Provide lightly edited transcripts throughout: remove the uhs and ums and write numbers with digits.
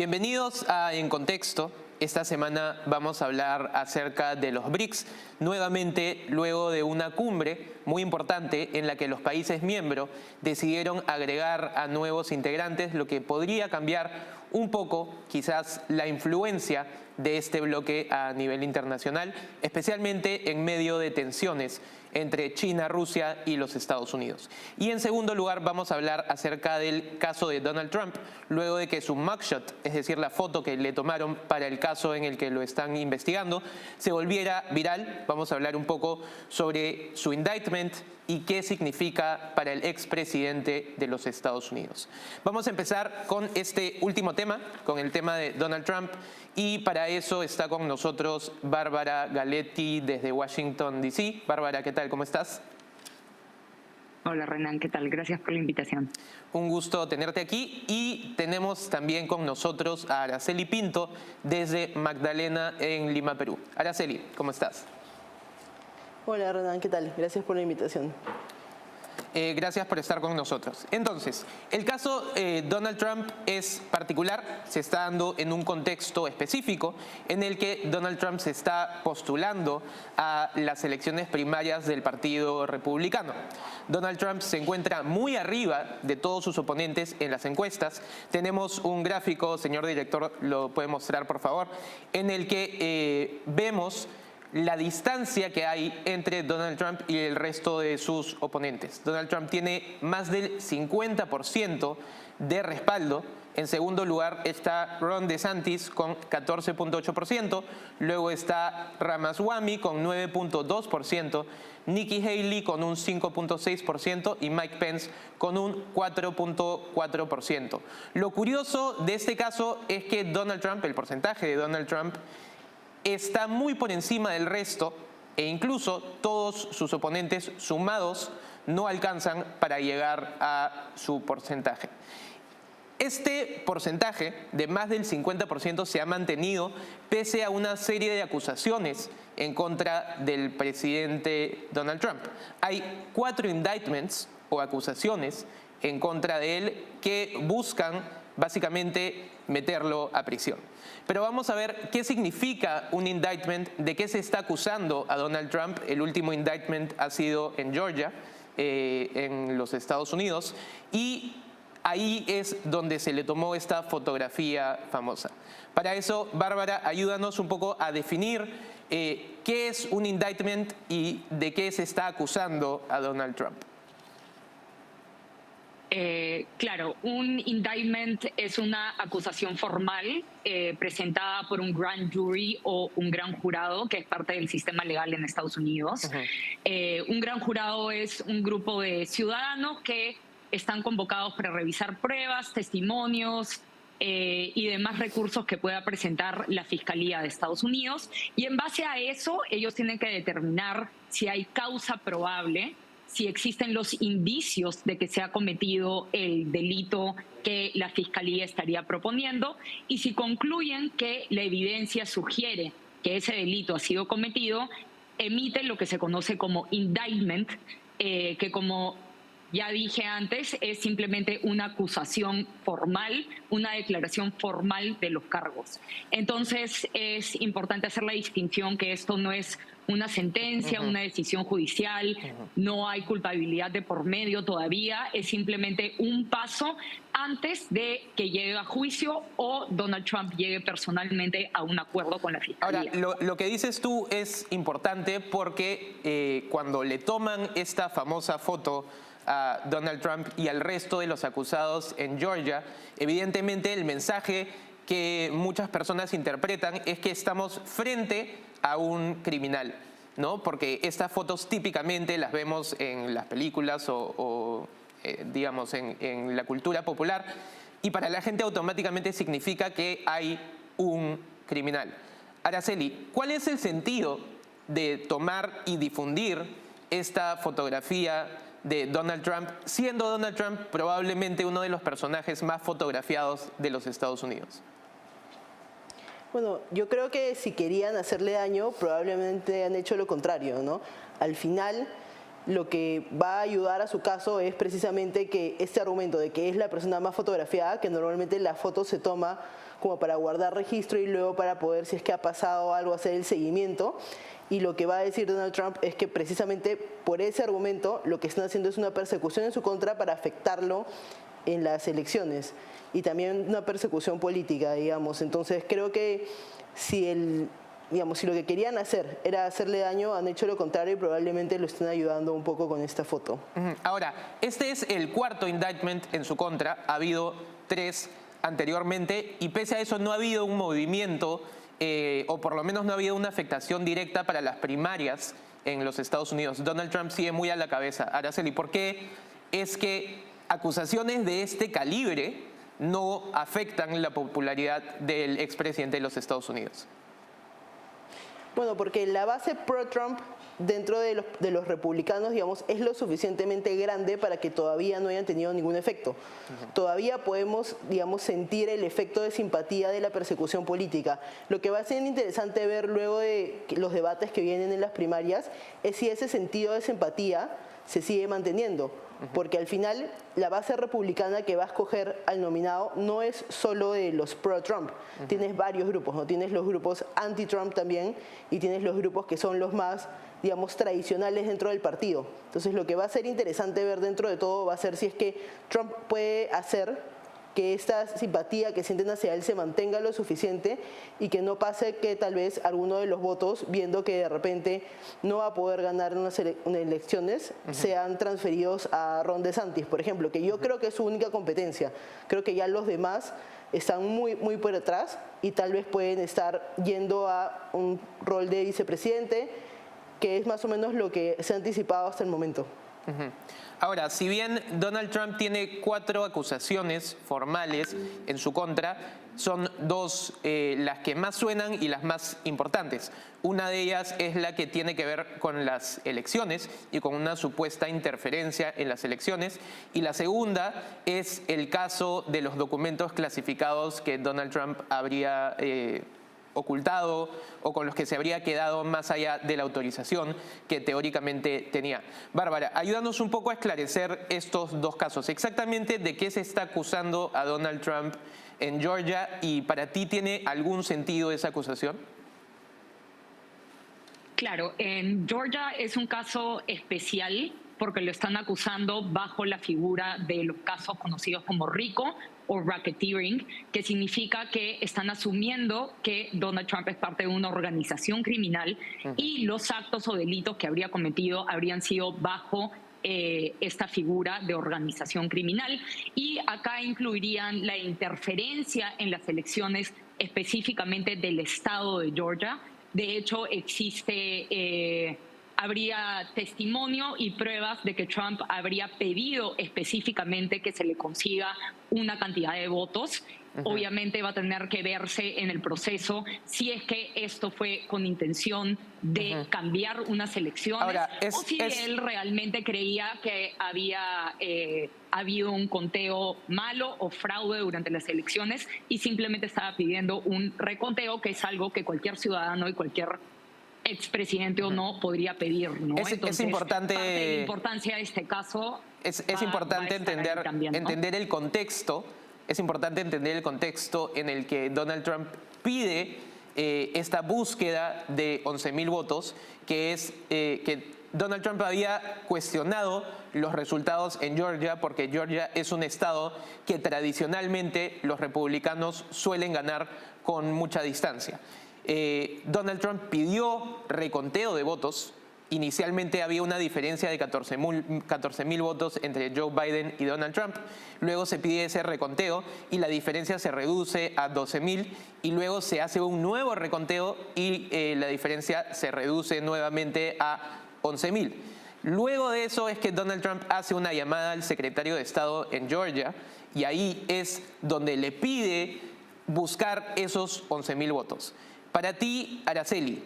Bienvenidos a En Contexto. Esta semana vamos a hablar acerca de los BRICS, nuevamente luego de una cumbre muy importante en la que los países miembros decidieron agregar a nuevos integrantes, lo que podría cambiar un poco quizás la influencia de este bloque a nivel internacional, especialmente en medio de tensiones entre China, Rusia y los Estados Unidos. Y en segundo lugar vamos a hablar acerca del caso de Donald Trump, luego de que su mugshot, es decir, la foto que le tomaron para el caso en el que lo están investigando, se volviera viral. Vamos a hablar un poco sobre su indictment y qué significa para el expresidente de los Estados Unidos. Vamos a empezar con este último tema, con el tema de Donald Trump, y para eso está con nosotros Bárbara Galetti desde Washington, D.C. Bárbara, ¿qué tal? ¿Cómo estás? Hola Renan, ¿qué tal? Gracias por la invitación. Un gusto tenerte aquí y tenemos también con nosotros a Araceli Pinto desde Magdalena en Lima, Perú. Araceli, ¿cómo estás? Hola Renan, ¿qué tal? Gracias por la invitación. Gracias por estar con nosotros. Entonces, el caso Donald Trump es particular, se está dando en un contexto específico en el que Donald Trump se está postulando a las elecciones primarias del Partido Republicano. Donald Trump se encuentra muy arriba de todos sus oponentes en las encuestas. Tenemos un gráfico, señor director, lo puede mostrar por favor, en el que vemos la distancia que hay entre Donald Trump y el resto de sus oponentes. Donald Trump tiene más del 50% de respaldo. En segundo lugar está Ron DeSantis con 14.8%. Luego está Ramaswamy con 9.2%. Nikki Haley con un 5.6% y Mike Pence con un 4.4%. Lo curioso de este caso es que Donald Trump, el porcentaje de Donald Trump, está muy por encima del resto e incluso todos sus oponentes sumados no alcanzan para llegar a su porcentaje. Este porcentaje de más del 50% se ha mantenido pese a una serie de acusaciones en contra del presidente Donald Trump. Hay 4 indictments o acusaciones en contra de él que buscan básicamente meterlo a prisión. Pero vamos a ver qué significa un indictment, de qué se está acusando a Donald Trump. El último indictment ha sido en Georgia, en los Estados Unidos, y ahí es donde se le tomó esta fotografía famosa. Para eso, Bárbara, ayúdanos un poco a definir qué es un indictment y de qué se está acusando a Donald Trump. Claro, un indictment es una acusación formal presentada por un grand jury o un gran jurado, que es parte del sistema legal en Estados Unidos. Un gran jurado es un grupo de ciudadanos que están convocados para revisar pruebas, testimonios y demás recursos que pueda presentar la Fiscalía de Estados Unidos. Y en base a eso, ellos tienen que determinar si hay causa probable, si existen los indicios de que se ha cometido el delito que la Fiscalía estaría proponiendo y si concluyen que la evidencia sugiere que ese delito ha sido cometido, emiten lo que se conoce como indictment, que como ya dije antes, es simplemente una acusación formal, una declaración formal de los cargos. Entonces es importante hacer la distinción que esto no es una sentencia, una decisión judicial, no hay culpabilidad de por medio todavía, es simplemente un paso antes de que llegue a juicio o Donald Trump llegue personalmente a un acuerdo con la Fiscalía. Ahora, lo que dices tú es importante porque cuando le toman esta famosa foto a Donald Trump y al resto de los acusados en Georgia, evidentemente el mensaje que muchas personas interpretan es que estamos frente a un criminal, ¿no? Porque estas fotos típicamente las vemos en las películas o digamos, en la cultura popular, y para la gente automáticamente significa que hay un criminal. Araceli, ¿cuál es el sentido de tomar y difundir esta fotografía de Donald Trump, siendo Donald Trump probablemente uno de los personajes más fotografiados de los Estados Unidos? Bueno, yo creo que si querían hacerle daño, probablemente han hecho lo contrario, ¿no? Al final, lo que va a ayudar a su caso es precisamente que este argumento de que es la persona más fotografiada, que normalmente la foto se toma como para guardar registro y luego para poder, si es que ha pasado algo, hacer el seguimiento. Y lo que va a decir Donald Trump es que precisamente por ese argumento lo que están haciendo es una persecución en su contra para afectarlo en las elecciones y también una persecución política, digamos. Entonces creo que si si lo que querían hacer era hacerle daño, han hecho lo contrario y probablemente lo estén ayudando un poco con esta foto. Ahora, este es el cuarto indictment en su contra, ha habido 3 anteriormente y pese a eso no ha habido un movimiento o por lo menos no ha habido una afectación directa para las primarias en los Estados Unidos. Donald Trump sigue muy a la cabeza. Araceli, ¿por qué es que acusaciones de este calibre no afectan la popularidad del expresidente de los Estados Unidos? Bueno, porque la base pro-Trump dentro de los republicanos, digamos, es lo suficientemente grande para que todavía no hayan tenido ningún efecto. Todavía podemos, digamos, sentir el efecto de simpatía de la persecución política. Lo que va a ser interesante ver luego de los debates que vienen en las primarias es si ese sentido de simpatía se sigue manteniendo. Porque al final la base republicana que va a escoger al nominado no es solo de los pro-Trump. Tienes varios grupos, ¿no? Tienes los grupos anti-Trump también y tienes los grupos que son los más, digamos, tradicionales dentro del partido. Entonces lo que va a ser interesante ver dentro de todo va a ser si es que Trump puede hacer que esta simpatía que sienten hacia él se mantenga lo suficiente y que no pase que tal vez alguno de los votos, viendo que de repente no va a poder ganar unas elecciones, sean transferidos a Ron DeSantis, por ejemplo, que yo creo que es su única competencia. Creo que ya los demás están muy por atrás y tal vez pueden estar yendo a un rol de vicepresidente, que es más o menos lo que se ha anticipado hasta el momento. Ahora, si bien Donald Trump tiene 4 acusaciones formales en su contra, son 2 las que más suenan y las más importantes. Una de ellas es la que tiene que ver con las elecciones y con una supuesta interferencia en las elecciones. Y la segunda es el caso de los documentos clasificados que Donald Trump habría ocultado o con los que se habría quedado más allá de la autorización que teóricamente tenía. Bárbara, ayúdanos un poco a esclarecer estos 2 casos. Exactamente de qué se está acusando a Donald Trump en Georgia y para ti ¿tiene algún sentido esa acusación? Claro, en Georgia es un caso especial porque lo están acusando bajo la figura de los casos conocidos como RICO o racketeering, que significa que están asumiendo que Donald Trump es parte de una organización criminal y los actos o delitos que habría cometido habrían sido bajo esta figura de organización criminal. Y acá incluirían la interferencia en las elecciones específicamente del estado de Georgia. De hecho, habría testimonio y pruebas de que Trump habría pedido específicamente que se le consiga una cantidad de votos. Obviamente va a tener que verse en el proceso si es que esto fue con intención de cambiar unas elecciones. Ahora, o si él realmente creía que había habido un conteo malo o fraude durante las elecciones y simplemente estaba pidiendo un reconteo, que es algo que cualquier ciudadano y cualquier expresidente o no podría pedir, ¿no? Es importante, parte de la importancia de este caso es importante entender el contexto. Es importante entender el contexto en el que Donald Trump pide esta búsqueda de 11,000 votos, que es que Donald Trump había cuestionado los resultados en Georgia porque Georgia es un estado que tradicionalmente los republicanos suelen ganar con mucha distancia. Donald Trump pidió reconteo de votos. Inicialmente había una diferencia de 14,000 votos entre Joe Biden y Donald Trump. Luego se pide ese reconteo y la diferencia se reduce a 12,000 y luego se hace un nuevo reconteo y la diferencia se reduce nuevamente a 11,000. Luego de eso es que Donald Trump hace una llamada al secretario de Estado en Georgia y ahí es donde le pide buscar esos 11,000 votos. Para ti, Araceli,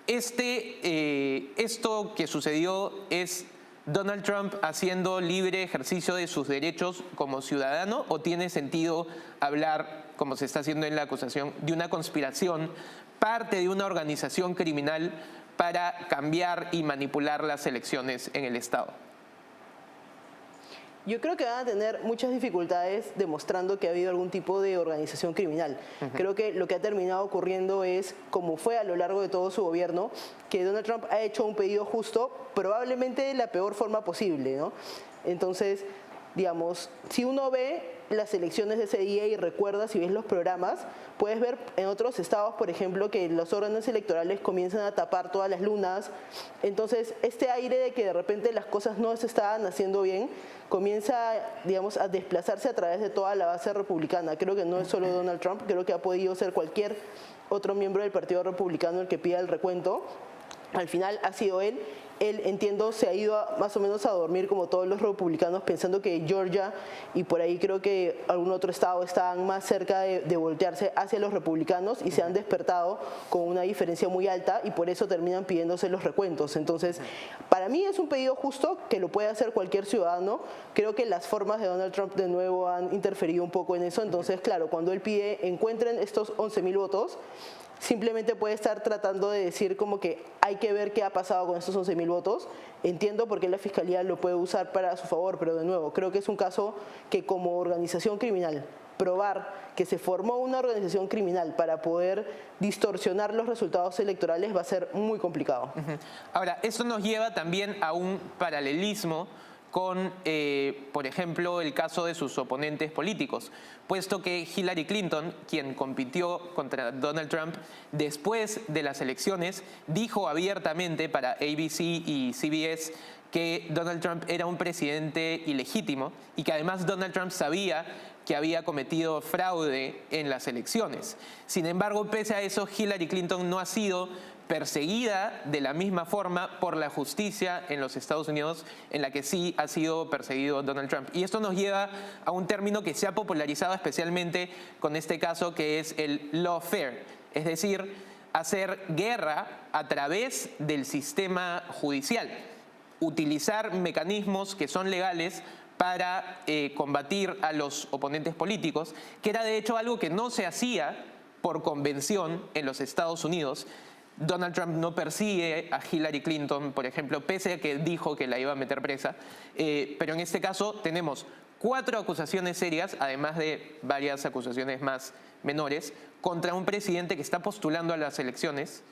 esto que sucedió es Donald Trump haciendo libre ejercicio de sus derechos como ciudadano o tiene sentido hablar, como se está haciendo en la acusación, de una conspiración, parte de una organización criminal para cambiar y manipular las elecciones en el estado? Yo creo que van a tener muchas dificultades demostrando que ha habido algún tipo de organización criminal. Creo que lo que ha terminado ocurriendo es, como fue a lo largo de todo su gobierno, que Donald Trump ha hecho un pedido justo, probablemente de la peor forma posible, ¿no? Entonces, digamos, si uno ve las elecciones de ese día y recuerda, si ves los programas, puedes ver en otros estados, por ejemplo, que los órganos electorales comienzan a tapar todas las lunas. Entonces, este aire de que de repente las cosas no se estaban haciendo bien, comienza, digamos, a desplazarse a través de toda la base republicana. Creo que no es solo Donald Trump, creo que ha podido ser cualquier otro miembro del Partido Republicano el que pida el recuento. Al final ha sido él. Él, entiendo, se ha ido más o menos a dormir como todos los republicanos, pensando que Georgia y por ahí creo que algún otro estado estaban más cerca de voltearse hacia los republicanos y se han despertado con una diferencia muy alta y por eso terminan pidiéndose los recuentos. Entonces, para mí es un pedido justo que lo puede hacer cualquier ciudadano. Creo que las formas de Donald Trump de nuevo han interferido un poco en eso. Entonces, claro, cuando él pide encuentren estos 11.000 votos, simplemente puede estar tratando de decir como que hay que ver qué ha pasado con estos 11.000 votos. Entiendo por qué la Fiscalía lo puede usar para su favor, pero de nuevo, creo que es un caso que como organización criminal, probar que se formó una organización criminal para poder distorsionar los resultados electorales va a ser muy complicado. Ahora, eso nos lleva también a un paralelismo con, por ejemplo, el caso de sus oponentes políticos, puesto que Hillary Clinton, quien compitió contra Donald Trump después de las elecciones, dijo abiertamente para ABC y CBS que Donald Trump era un presidente ilegítimo y que además Donald Trump sabía que había cometido fraude en las elecciones. Sin embargo, pese a eso, Hillary Clinton no ha sido perseguida de la misma forma por la justicia en los Estados Unidos en la que sí ha sido perseguido Donald Trump. Y esto nos lleva a un término que se ha popularizado especialmente con este caso, que es el lawfare, es decir, hacer guerra a través del sistema judicial, utilizar mecanismos que son legales para combatir a los oponentes políticos, que era de hecho algo que no se hacía por convención en los Estados Unidos. Donald Trump no persigue a Hillary Clinton, por ejemplo, pese a que dijo que la iba a meter presa, pero en este caso tenemos 4 acusaciones serias, además de varias acusaciones más menores, contra un presidente que está postulando a las elecciones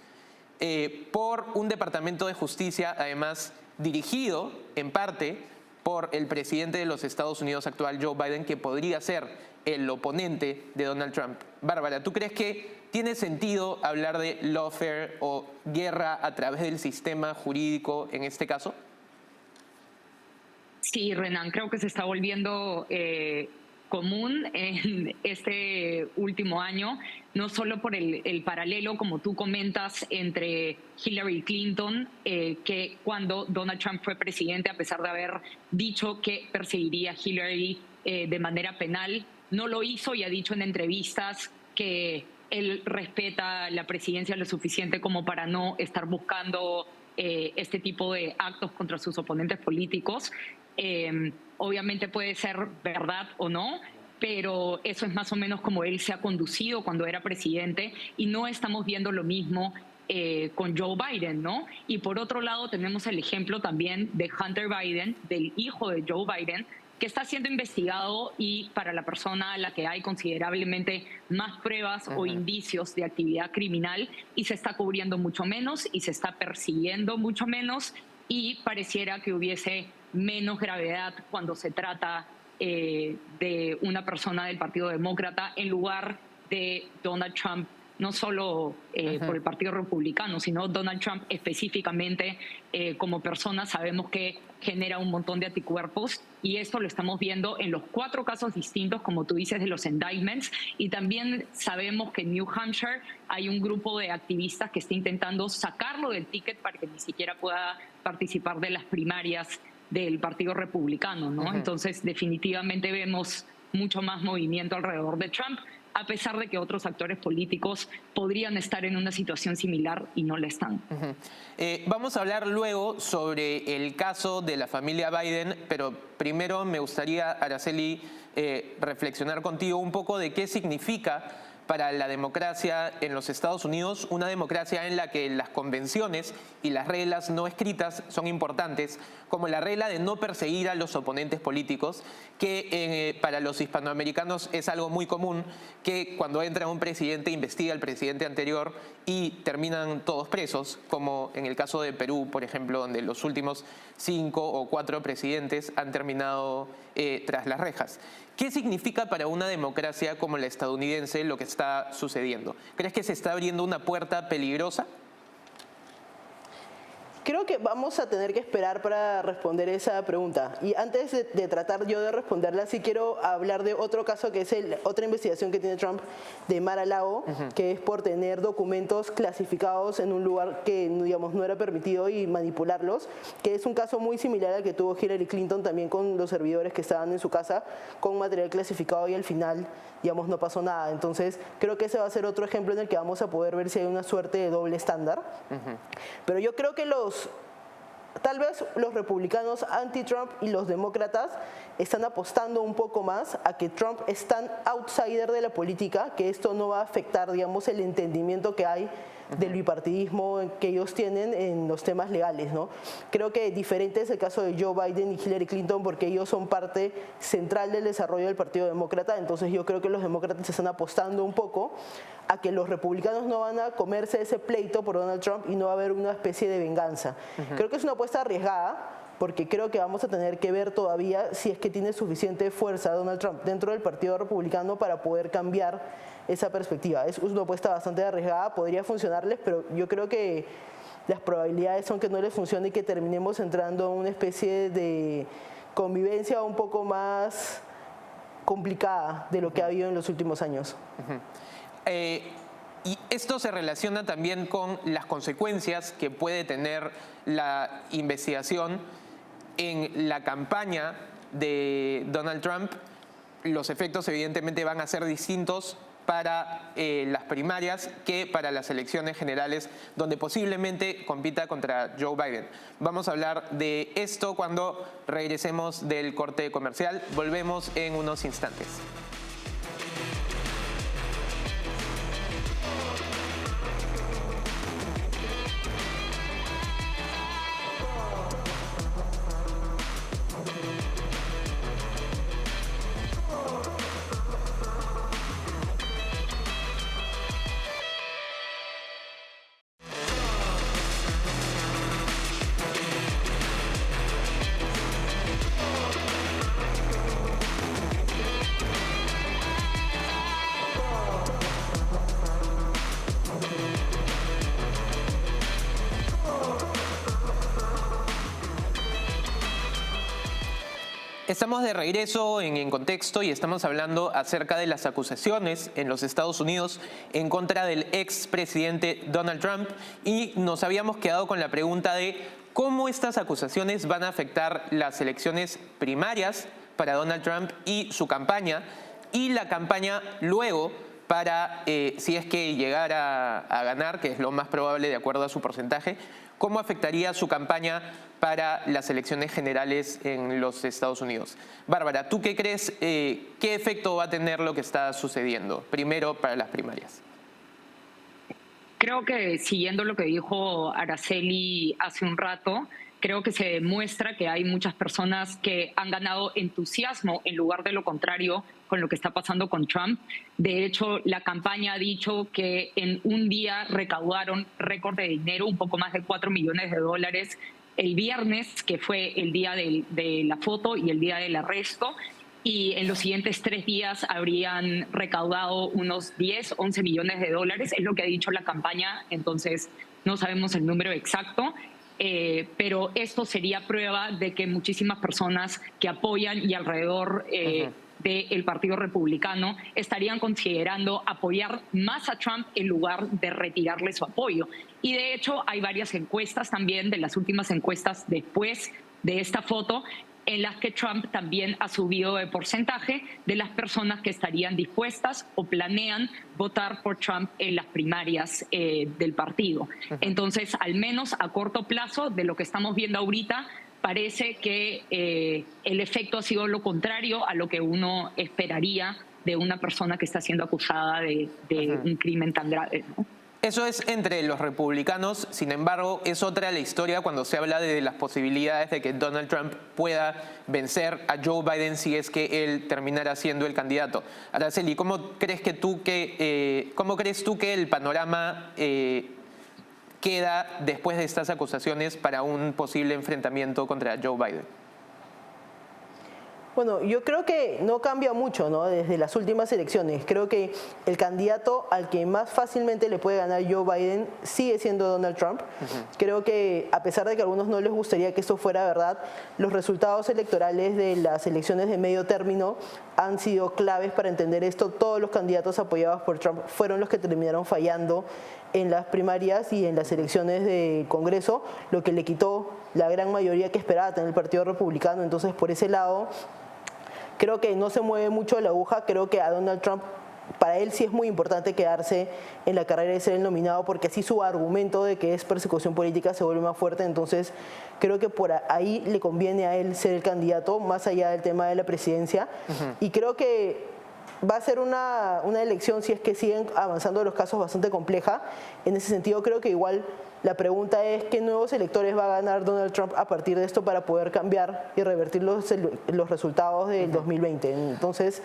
por un departamento de justicia, además dirigido en parte por el presidente de los Estados Unidos actual, Joe Biden, que podría ser el oponente de Donald Trump. Bárbara, ¿tú crees que tiene sentido hablar de lawfare o guerra a través del sistema jurídico en este caso? Sí, Renan, creo que se está volviendo común en este último año, no solo por el paralelo, como tú comentas, entre Hillary Clinton, que cuando Donald Trump fue presidente, a pesar de haber dicho que perseguiría a Hillary de manera penal, no lo hizo y ha dicho en entrevistas que él respeta la presidencia lo suficiente como para no estar buscando este tipo de actos contra sus oponentes políticos. Obviamente puede ser verdad o no, pero eso es más o menos como él se ha conducido cuando era presidente y no estamos viendo lo mismo con Joe Biden, ¿no? Y por otro lado tenemos el ejemplo también de Hunter Biden, del hijo de Joe Biden, que está siendo investigado y para la persona a la que hay considerablemente más pruebas o indicios de actividad criminal y se está cubriendo mucho menos y se está persiguiendo mucho menos y pareciera que hubiese menos gravedad cuando se trata de una persona del Partido Demócrata en lugar de Donald Trump, no solo por el Partido Republicano, sino Donald Trump específicamente como persona. Sabemos que genera un montón de anticuerpos y esto lo estamos viendo en los 4 casos distintos, como tú dices, de los indictments, y también sabemos que en New Hampshire hay un grupo de activistas que está intentando sacarlo del ticket para que ni siquiera pueda participar de las primarias del Partido Republicano, ¿no? Entonces, definitivamente vemos mucho más movimiento alrededor de Trump, a pesar de que otros actores políticos podrían estar en una situación similar y no la están. Vamos a hablar luego sobre el caso de la familia Biden, pero primero me gustaría, Araceli, reflexionar contigo un poco de qué significa para la democracia en los Estados Unidos, una democracia en la que las convenciones y las reglas no escritas son importantes, como la regla de no perseguir a los oponentes políticos, que para los hispanoamericanos es algo muy común, que cuando entra un presidente investiga al presidente anterior y terminan todos presos, como en el caso de Perú, por ejemplo, donde los últimos 5 o 4 presidentes han terminado tras las rejas. ¿Qué significa para una democracia como la estadounidense lo que está sucediendo? ¿Crees que se está abriendo una puerta peligrosa? Creo que vamos a tener que esperar para responder esa pregunta. Y antes de tratar yo de responderla, sí quiero hablar de otro caso que es otra investigación que tiene Trump de Mar-a-Lago, que es por tener documentos clasificados en un lugar que, digamos, no era permitido y manipularlos, que es un caso muy similar al que tuvo Hillary Clinton también con los servidores que estaban en su casa con material clasificado y al final, digamos, no pasó nada. Entonces, creo que ese va a ser otro ejemplo en el que vamos a poder ver si hay una suerte de doble estándar. Pero yo creo que tal vez los republicanos anti-Trump y los demócratas están apostando un poco más a que Trump es tan outsider de la política que esto no va a afectar, digamos, el entendimiento que hay del bipartidismo que ellos tienen en los temas legales, ¿no? Creo que diferente es el caso de Joe Biden y Hillary Clinton porque ellos son parte central del desarrollo del Partido Demócrata, entonces yo creo que los demócratas están apostando un poco a que los republicanos no van a comerse ese pleito por Donald Trump y no va a haber una especie de venganza. Creo que es una apuesta arriesgada porque creo que vamos a tener que ver todavía si es que tiene suficiente fuerza Donald Trump dentro del Partido Republicano para poder cambiar esa perspectiva. Es una apuesta bastante arriesgada, podría funcionarles, pero yo creo que las probabilidades son que no les funcione y que terminemos entrando en una especie de convivencia un poco más complicada de lo que ha habido en los últimos años. Y esto se relaciona también con las consecuencias que puede tener la investigación en la campaña de Donald Trump. Los efectos evidentemente van a ser distintos para las primarias que para las elecciones generales, donde posiblemente compita contra Joe Biden. Vamos a hablar de esto cuando regresemos del corte comercial. Volvemos en unos instantes. Estamos de regreso en Contexto y estamos hablando acerca de las acusaciones en los Estados Unidos en contra del expresidente Donald Trump y nos habíamos quedado con la pregunta de cómo estas acusaciones van a afectar las elecciones primarias para Donald Trump y su campaña y la campaña luego para, si es que llegara a ganar, que es lo más probable de acuerdo a su porcentaje, cómo afectaría su campaña para las elecciones generales en los Estados Unidos. Bárbara, ¿tú qué crees, qué efecto va a tener lo que está sucediendo, primero para las primarias? Creo que siguiendo lo que dijo Araceli hace un rato, creo que se demuestra que hay muchas personas que han ganado entusiasmo en lugar de lo contrario con lo que está pasando con Trump. De hecho, la campaña ha dicho que en un día recaudaron récord de dinero, un poco más de $4 millones el viernes, que fue el día de la foto y el día del arresto, y en los siguientes 3 días habrían recaudado unos 10, 11 millones de dólares, es lo que ha dicho la campaña, entonces no sabemos el número exacto. Pero esto sería prueba de que muchísimas personas que apoyan y alrededor del Partido Republicano estarían considerando apoyar más a Trump en lugar de retirarle su apoyo. Y de hecho hay varias encuestas también, de las últimas encuestas después de esta foto, en las que Trump también ha subido el porcentaje de las personas que estarían dispuestas o planean votar por Trump en las primarias del partido. Entonces, al menos a corto plazo, de lo que estamos viendo ahorita, parece que el efecto ha sido lo contrario a lo que uno esperaría de una persona que está siendo acusada de un crimen tan grave, ¿no? Eso es entre los republicanos, sin embargo, es otra la historia cuando se habla de las posibilidades de que Donald Trump pueda vencer a Joe Biden si es que él terminara siendo el candidato. Araceli, ¿cómo crees tú que el panorama queda después de estas acusaciones para un posible enfrentamiento contra Joe Biden? Bueno, yo creo que no cambia mucho, ¿no? Desde las últimas elecciones. Creo que el candidato al que más fácilmente le puede ganar Joe Biden sigue siendo Donald Trump. Creo que a pesar de que a algunos no les gustaría que esto fuera verdad, los resultados electorales de las elecciones de medio término han sido claves para entender esto. Todos los candidatos apoyados por Trump fueron los que terminaron fallando en las primarias y en las elecciones de Congreso, lo que le quitó la gran mayoría que esperaba tener el Partido Republicano. Entonces, por ese lado, creo que no se mueve mucho la aguja. Creo que a Donald Trump, para él sí es muy importante quedarse en la carrera de ser el nominado, porque así su argumento de que es persecución política se vuelve más fuerte. Entonces, creo que por ahí le conviene a él ser el candidato, más allá del tema de la presidencia. Y creo que va a ser una elección, si es que siguen avanzando los casos, bastante compleja. En ese sentido, creo que igual la pregunta es qué nuevos electores va a ganar Donald Trump a partir de esto para poder cambiar y revertir los resultados del 2020. Entonces,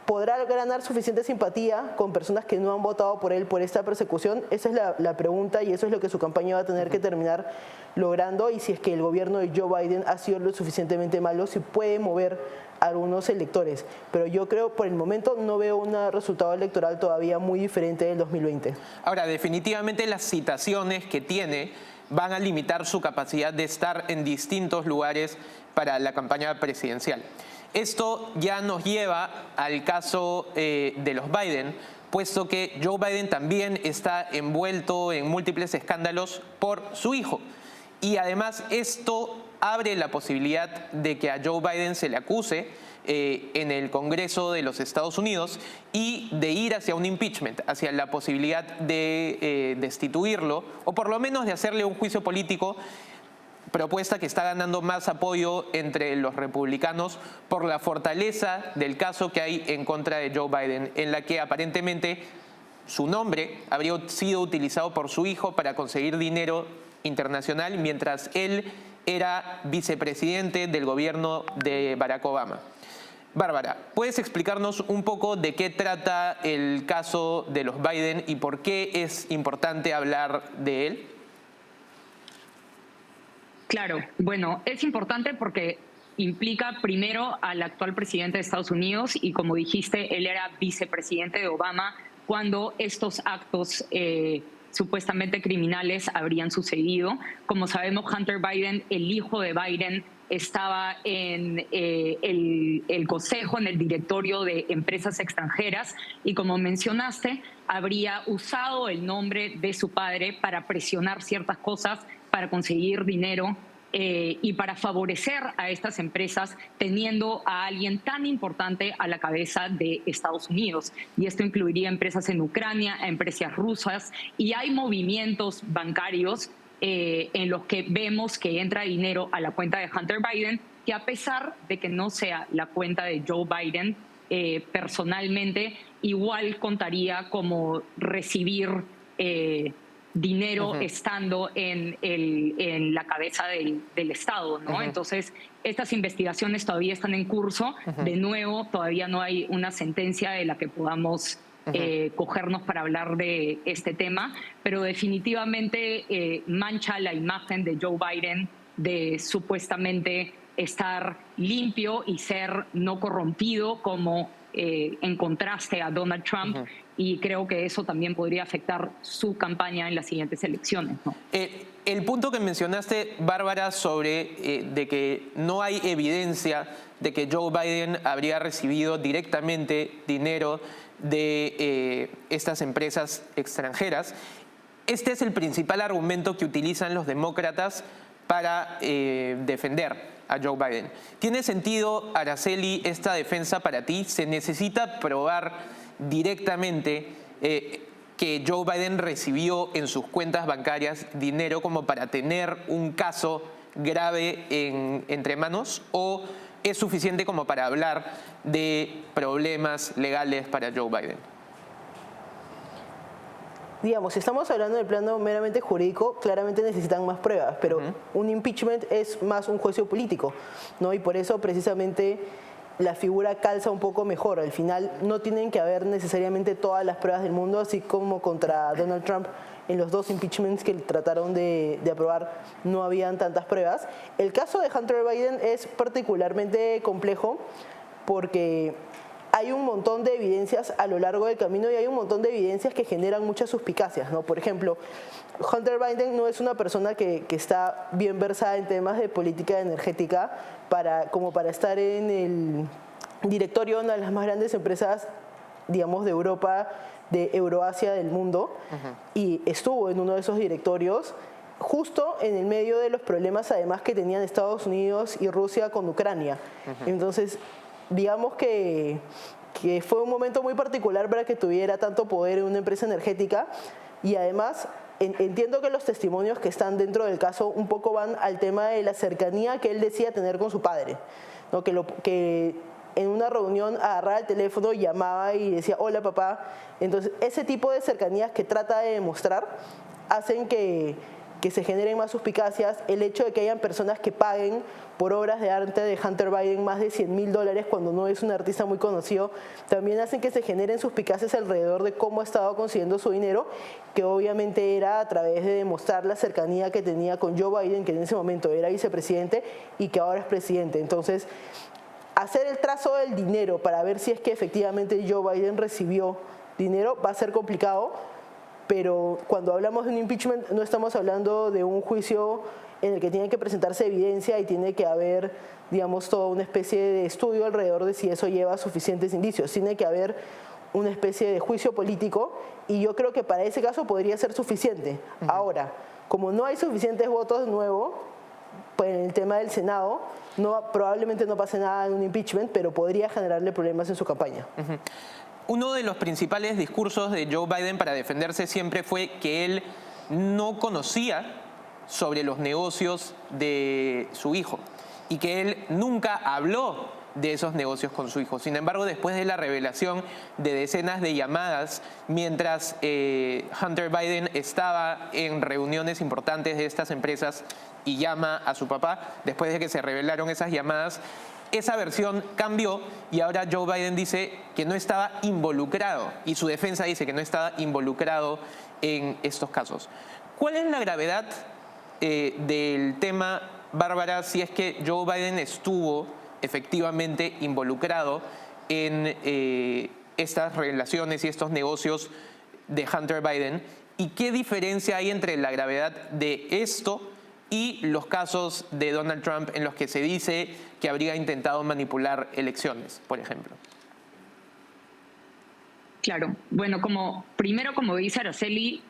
¿podrá ganar suficiente simpatía con personas que no han votado por él por esta persecución? Esa es la pregunta, y eso es lo que su campaña va a tener que terminar logrando. Y si es que el gobierno de Joe Biden ha sido lo suficientemente malo, si puede mover a algunos electores. Pero yo creo, por el momento, no veo un resultado electoral todavía muy diferente del 2020. Ahora, definitivamente las citaciones que tiene van a limitar su capacidad de estar en distintos lugares para la campaña presidencial. Esto ya nos lleva al caso de los Biden, puesto que Joe Biden también está envuelto en múltiples escándalos por su hijo. Y además esto abre la posibilidad de que a Joe Biden se le acuse en el Congreso de los Estados Unidos y de ir hacia un impeachment, hacia la posibilidad de destituirlo o por lo menos de hacerle un juicio político, propuesta que está ganando más apoyo entre los republicanos por la fortaleza del caso que hay en contra de Joe Biden, en la que aparentemente su nombre habría sido utilizado por su hijo para conseguir dinero internacional mientras él era vicepresidente del gobierno de Barack Obama. Bárbara, ¿puedes explicarnos un poco de qué trata el caso de los Biden y por qué es importante hablar de él? Claro, bueno, es importante porque implica primero al actual presidente de Estados Unidos y, como dijiste, él era vicepresidente de Obama cuando estos actos supuestamente criminales habrían sucedido. Como sabemos, Hunter Biden, el hijo de Biden, estaba en el consejo, en el directorio de empresas extranjeras y, como mencionaste, habría usado el nombre de su padre para presionar ciertas cosas, para conseguir dinero y para favorecer a estas empresas, teniendo a alguien tan importante a la cabeza de Estados Unidos. Y esto incluiría empresas en Ucrania, empresas rusas, y hay movimientos bancarios en los que vemos que entra dinero a la cuenta de Hunter Biden, que a pesar de que no sea la cuenta de Joe Biden, personalmente igual contaría como recibir dinero estando en la cabeza del Estado, ¿no? Entonces, estas investigaciones todavía están en curso. De nuevo, todavía no hay una sentencia de la que podamos cogernos para hablar de este tema, pero definitivamente mancha la imagen de Joe Biden de supuestamente estar limpio y ser no corrompido, como en contraste a Donald Trump, y creo que eso también podría afectar su campaña en las siguientes elecciones, ¿no? El punto que mencionaste, Bárbara, sobre de que no hay evidencia de que Joe Biden habría recibido directamente dinero de estas empresas extranjeras, este es el principal argumento que utilizan los demócratas para defender a Joe Biden. ¿Tiene sentido, Araceli, esta defensa para ti? ¿Se necesita probar directamente que Joe Biden recibió en sus cuentas bancarias dinero como para tener un caso grave entre manos? ¿O es suficiente como para hablar de problemas legales para Joe Biden? Digamos, si estamos hablando del plano meramente jurídico, claramente necesitan más pruebas, pero un impeachment es más un juicio político, ¿no? Y por eso precisamente la figura calza un poco mejor. Al final no tienen que haber necesariamente todas las pruebas del mundo, así como contra Donald Trump en los 2 impeachments que trataron de aprobar no habían tantas pruebas. El caso de Hunter Biden es particularmente complejo porque hay un montón de evidencias a lo largo del camino y hay un montón de evidencias que generan muchas suspicacias, ¿no? Por ejemplo, Hunter Biden no es una persona que está bien versada en temas de política energética como para estar en el directorio de una de las más grandes empresas, digamos, de Europa, de Euroasia del mundo, y estuvo en uno de esos directorios justo en el medio de los problemas además que tenían Estados Unidos y Rusia con Ucrania. Entonces, digamos que fue un momento muy particular para que tuviera tanto poder en una empresa energética y además entiendo que los testimonios que están dentro del caso un poco van al tema de la cercanía que él decía tener con su padre, ¿no? Que en una reunión agarraba el teléfono, llamaba y decía hola papá. Entonces ese tipo de cercanías que trata de demostrar hacen que se generen más suspicacias. El hecho de que hayan personas que paguen por obras de arte de Hunter Biden más de $100,000 cuando no es un artista muy conocido, también hacen que se generen suspicacias alrededor de cómo ha estado consiguiendo su dinero, que obviamente era a través de demostrar la cercanía que tenía con Joe Biden, que en ese momento era vicepresidente y que ahora es presidente. Entonces, hacer el trazo del dinero para ver si es que efectivamente Joe Biden recibió dinero va a ser complicado, pero cuando hablamos de un impeachment no estamos hablando de un juicio en el que tiene que presentarse evidencia y tiene que haber, digamos, toda una especie de estudio alrededor de si eso lleva suficientes indicios. Tiene que haber una especie de juicio político y yo creo que para ese caso podría ser suficiente. Ahora, como no hay suficientes votos de nuevo, pues en el tema del Senado, probablemente no pase nada en un impeachment, pero podría generarle problemas en su campaña. Uno de los principales discursos de Joe Biden para defenderse siempre fue que él no conocía sobre los negocios de su hijo y que él nunca habló de esos negocios con su hijo. Sin embargo, después de la revelación de decenas de llamadas mientras Hunter Biden estaba en reuniones importantes de estas empresas y llama a su papá, después de que se revelaron esas llamadas, esa versión cambió y ahora Joe Biden dice que no estaba involucrado y su defensa dice que no estaba involucrado en estos casos. ¿Cuál es la gravedad del tema, Bárbara, si es que Joe Biden estuvo efectivamente involucrado en estas relaciones y estos negocios de Hunter Biden? ¿Y qué diferencia hay entre la gravedad de esto y los casos de Donald Trump en los que se dice que habría intentado manipular elecciones, por ejemplo? Claro, bueno, primero, como dice Araceli,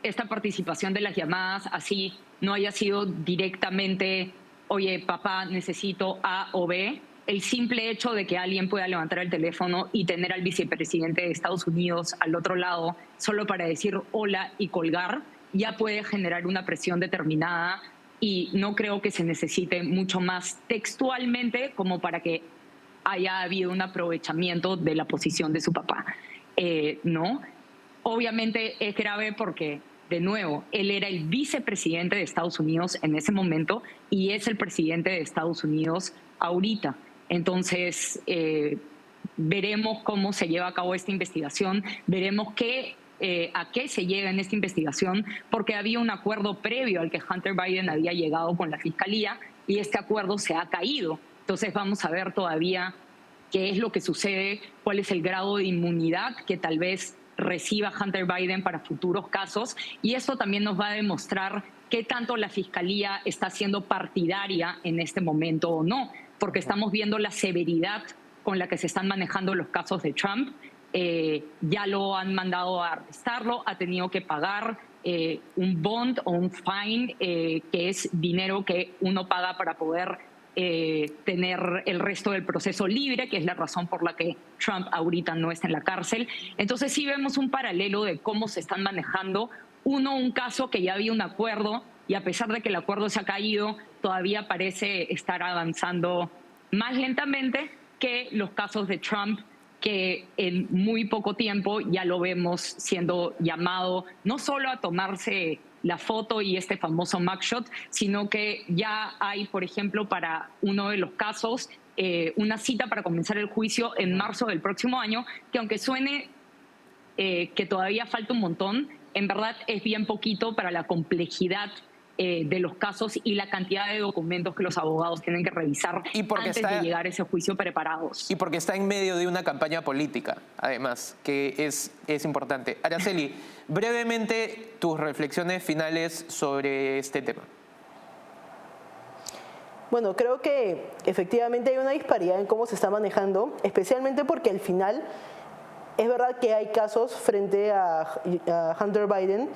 esta participación de las llamadas, así no haya sido directamente, oye, papá, necesito A o B, el simple hecho de que alguien pueda levantar el teléfono y tener al vicepresidente de Estados Unidos al otro lado solo para decir hola y colgar, ya puede generar una presión determinada y no creo que se necesite mucho más textualmente como para que haya habido un aprovechamiento de la posición de su papá. No, obviamente es grave porque, de nuevo, él era el vicepresidente de Estados Unidos en ese momento y es el presidente de Estados Unidos ahorita. Entonces, veremos cómo se lleva a cabo esta investigación, veremos a qué se llega en esta investigación, porque había un acuerdo previo al que Hunter Biden había llegado con la Fiscalía y este acuerdo se ha caído. Entonces vamos a ver todavía qué es lo que sucede, cuál es el grado de inmunidad que tal vez reciba Hunter Biden para futuros casos, y esto también nos va a demostrar qué tanto la Fiscalía está siendo partidaria en este momento o no, porque estamos viendo la severidad con la que se están manejando los casos de Trump. Ya lo han mandado a arrestarlo, ha tenido que pagar un bond o un fine, que es dinero que uno paga para poder tener el resto del proceso libre, que es la razón por la que Trump ahorita no está en la cárcel. Entonces sí vemos un paralelo de cómo se están manejando. Un caso que ya había un acuerdo y a pesar de que el acuerdo se ha caído, todavía parece estar avanzando más lentamente que los casos de Trump, que en muy poco tiempo ya lo vemos siendo llamado no solo a tomarse la foto y este famoso mugshot, sino que ya hay, por ejemplo, para uno de los casos, una cita para comenzar el juicio en marzo del próximo año, que aunque suene que todavía falta un montón, en verdad es bien poquito para la complejidad de los casos y la cantidad de documentos que los abogados tienen que revisar antes de llegar a ese juicio preparados. Y porque está en medio de una campaña política, además, que es importante. Araceli, brevemente tus reflexiones finales sobre este tema. Bueno, creo que efectivamente hay una disparidad en cómo se está manejando, especialmente porque al final es verdad que hay casos frente a Hunter Biden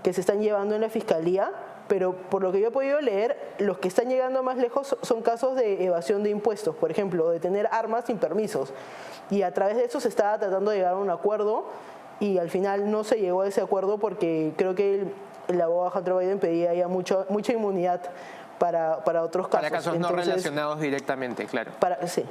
que se están llevando en la fiscalía, pero por lo que yo he podido leer, los que están llegando más lejos son casos de evasión de impuestos, por ejemplo, de tener armas sin permisos. Y a través de eso se estaba tratando de llegar a un acuerdo y al final no se llegó a ese acuerdo porque creo que el abogado Hunter Biden pedía ya mucha inmunidad para otros casos. Para casos no relacionados directamente, claro. Sí,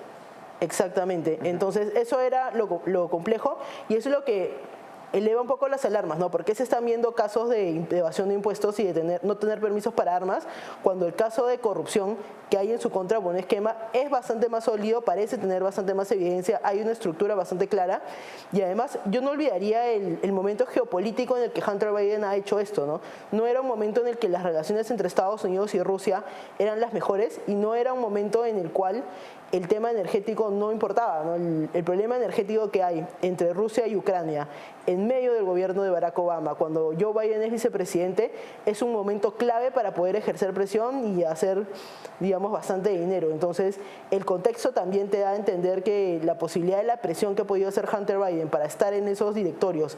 exactamente. Entonces eso era lo complejo y eso es lo que eleva un poco las alarmas, ¿no? Porque se están viendo casos de evasión de impuestos y de no tener permisos para armas, cuando el caso de corrupción que hay en su contra por un esquema es bastante más sólido, parece tener bastante más evidencia, hay una estructura bastante clara y además yo no olvidaría el momento geopolítico en el que Hunter Biden ha hecho esto, ¿no? No era un momento en el que las relaciones entre Estados Unidos y Rusia eran las mejores y no era un momento en el cual el tema energético no importaba, ¿no? El problema energético que hay entre Rusia y Ucrania en medio del gobierno de Barack Obama, cuando Joe Biden es vicepresidente, es un momento clave para poder ejercer presión y hacer, digamos, bastante dinero. Entonces, el contexto también te da a entender que la posibilidad de la presión que ha podido hacer Hunter Biden para estar en esos directorios,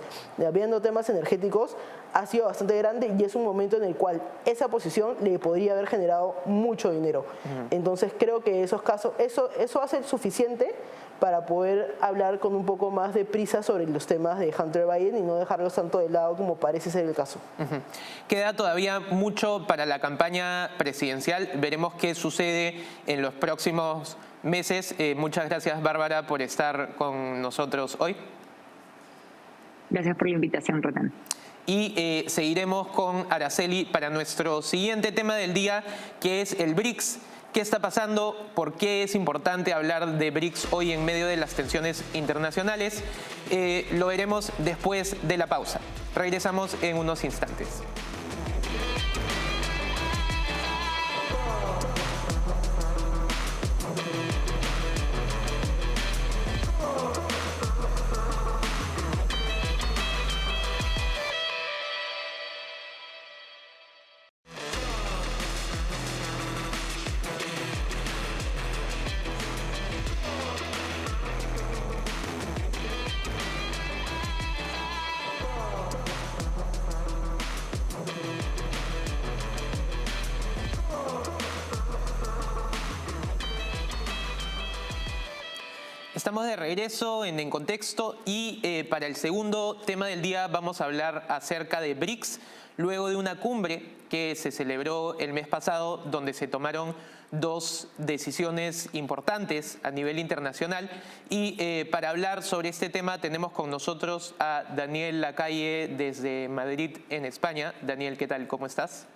viendo temas energéticos, ha sido bastante grande y es un momento en el cual esa posición le podría haber generado mucho dinero. Entonces, creo que esos casos, eso va a ser suficiente para poder hablar con un poco más de prisa sobre los temas de Hunter Biden y no dejarlos tanto de lado como parece ser el caso. Queda todavía mucho para la campaña presidencial. Veremos qué sucede en los próximos meses. Muchas gracias, Bárbara, por estar con nosotros hoy. Gracias por la invitación, Renan. Y seguiremos con Araceli para nuestro siguiente tema del día, que es el BRICS. ¿Qué está pasando? ¿Por qué es importante hablar de BRICS hoy en medio de las tensiones internacionales? Lo veremos después de la pausa. Regresamos en unos instantes. Estamos de regreso en Contexto y para el segundo tema del día vamos a hablar acerca de BRICS, luego de una cumbre que se celebró el mes pasado donde se tomaron dos decisiones importantes a nivel internacional y para hablar sobre este tema tenemos con nosotros a Daniel Lacalle desde Madrid, en España. Daniel, ¿qué tal? ¿Cómo estás?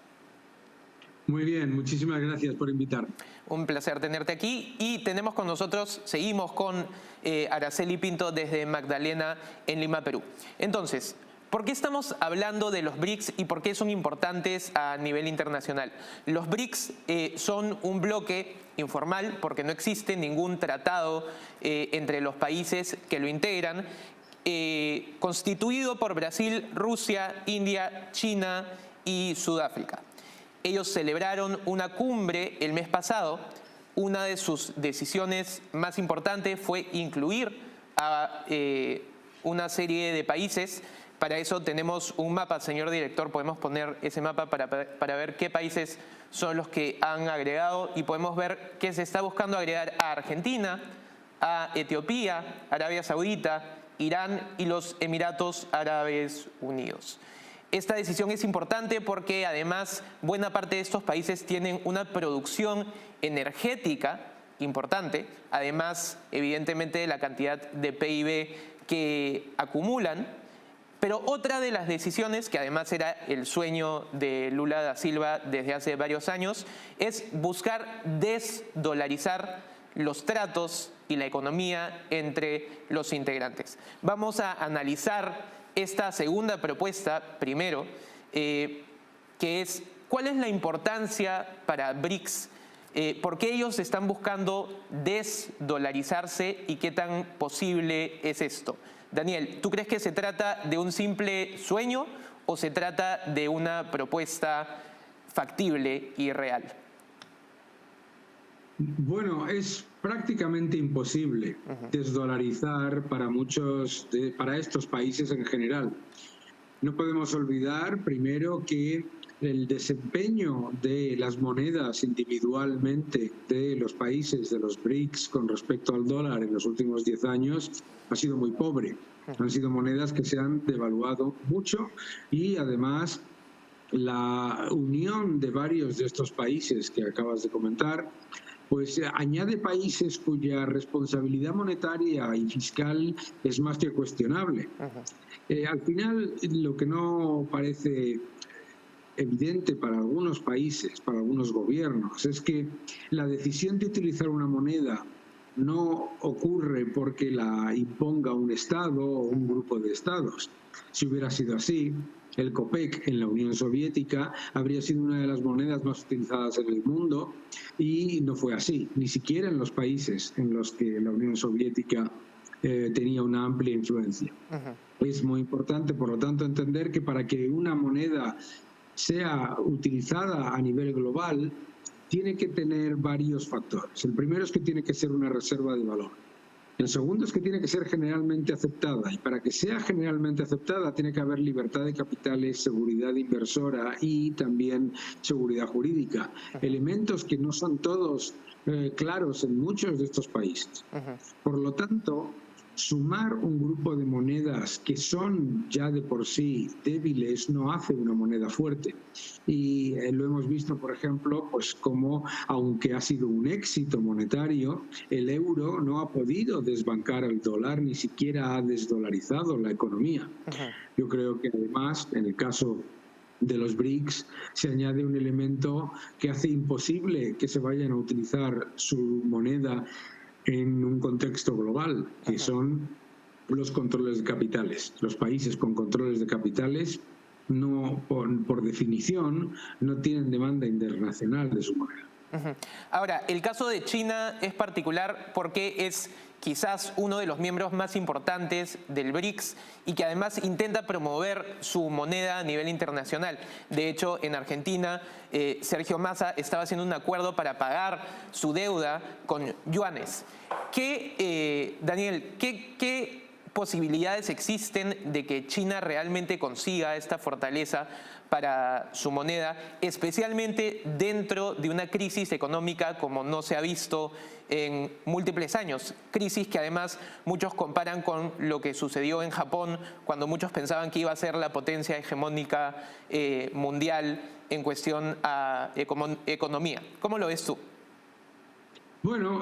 Muy bien, muchísimas gracias por invitarme. Un placer tenerte aquí y tenemos con nosotros, seguimos con Araceli Pinto desde Magdalena en Lima, Perú. Entonces, ¿por qué estamos hablando de los BRICS y por qué son importantes a nivel internacional? Los BRICS son un bloque informal porque no existe ningún tratado entre los países que lo integran, constituido por Brasil, Rusia, India, China y Sudáfrica. Ellos celebraron una cumbre el mes pasado. Una de sus decisiones más importantes fue incluir a una serie de países. Para eso tenemos un mapa, señor director, podemos poner ese mapa para ver qué países son los que han agregado y podemos ver que se está buscando agregar a Argentina, a Etiopía, Arabia Saudita, Irán y los Emiratos Árabes Unidos. Esta decisión es importante porque además buena parte de estos países tienen una producción energética importante, además, evidentemente, de la cantidad de PIB que acumulan. Pero otra de las decisiones, que además era el sueño de Lula da Silva desde hace varios años, es buscar desdolarizar los tratos y la economía entre los integrantes. Vamos a analizar esta segunda propuesta primero, que es ¿cuál es la importancia para BRICS? ¿Por qué ellos están buscando desdolarizarse y qué tan posible es esto? Daniel, ¿tú crees que se trata de un simple sueño o se trata de una propuesta factible y real? Bueno, es prácticamente imposible desdolarizar para estos países en general. No podemos olvidar, primero, que el desempeño de las monedas individualmente de los países de los BRICS con respecto al dólar en los últimos 10 años ha sido muy pobre. Han sido monedas que se han devaluado mucho y además la unión de varios de estos países que acabas de comentar pues añade países cuya responsabilidad monetaria y fiscal es más que cuestionable. Al final, lo que no parece evidente para algunos países, para algunos gobiernos, es que la decisión de utilizar una moneda no ocurre porque la imponga un Estado o un grupo de Estados. Si hubiera sido así, el COPEC en la Unión Soviética habría sido una de las monedas más utilizadas en el mundo y no fue así, ni siquiera en los países en los que la Unión Soviética tenía una amplia influencia. Es muy importante, por lo tanto, entender que para que una moneda sea utilizada a nivel global, tiene que tener varios factores. El primero es que tiene que ser una reserva de valor. El segundo es que tiene que ser generalmente aceptada, y para que sea generalmente aceptada tiene que haber libertad de capitales, seguridad inversora y también seguridad jurídica. Elementos que no son todos claros en muchos de estos países. Por lo tanto, sumar un grupo de monedas que son ya de por sí débiles no hace una moneda fuerte. Y lo hemos visto, por ejemplo, pues como aunque ha sido un éxito monetario, el euro no ha podido desbancar al dólar, ni siquiera ha desdolarizado la economía. Yo creo que además, en el caso de los BRICS, se añade un elemento que hace imposible que se vayan a utilizar su moneda en un contexto global, que son los controles de capitales. Los países con controles de capitales, no, por definición, no tienen demanda internacional de su moneda. Ahora, el caso de China es particular porque es quizás uno de los miembros más importantes del BRICS y que además intenta promover su moneda a nivel internacional. De hecho, en Argentina, Sergio Massa estaba haciendo un acuerdo para pagar su deuda con yuanes. Daniel, ¿qué posibilidades existen de que China realmente consiga esta fortaleza para su moneda, especialmente dentro de una crisis económica como no se ha visto en múltiples años? Crisis que además muchos comparan con lo que sucedió en Japón, cuando muchos pensaban que iba a ser la potencia hegemónica mundial en cuestión a economía. ¿Cómo lo ves tú? Bueno,